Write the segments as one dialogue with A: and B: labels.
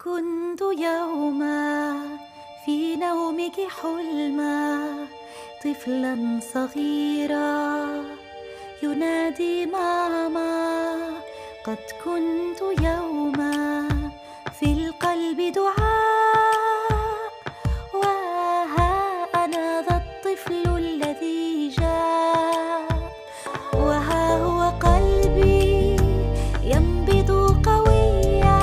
A: كنت يوما في نومك حلما طفلا صغيرا ينادي ماما. قد كنت يوما في القلب دعاء، وها أنا ذا الطفل الذي جاء. وها هو قلبي ينبض قويا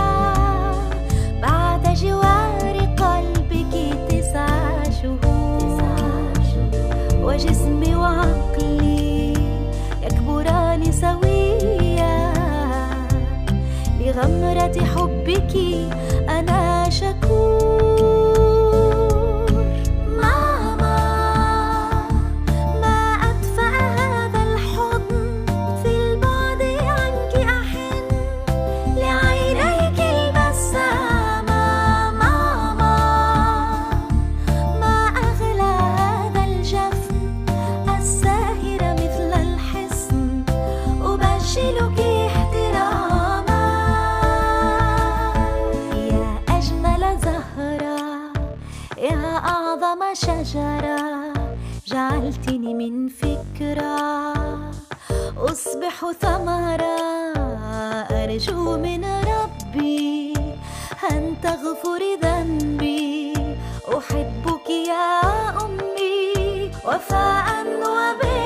A: بعد جوار قلبك 9 شهور، وجسمي وعقلي يكبران سويا لغمرة حبك أنا شكور. ماما ما أدفأ هذا الحضن، في البعد عنك أحن لعينيك البسامة. ماما ما أغلى هذا الجفن الساهر مثل الحصن، أبجلك احتراما. يا أجمل زهرة، يا أعظم شجرة، جعلتني من فكرة أصبح ثمرة. أرجو من ربي أن تغفري ذنبي، أحبك يا أمي وفاء وبرا.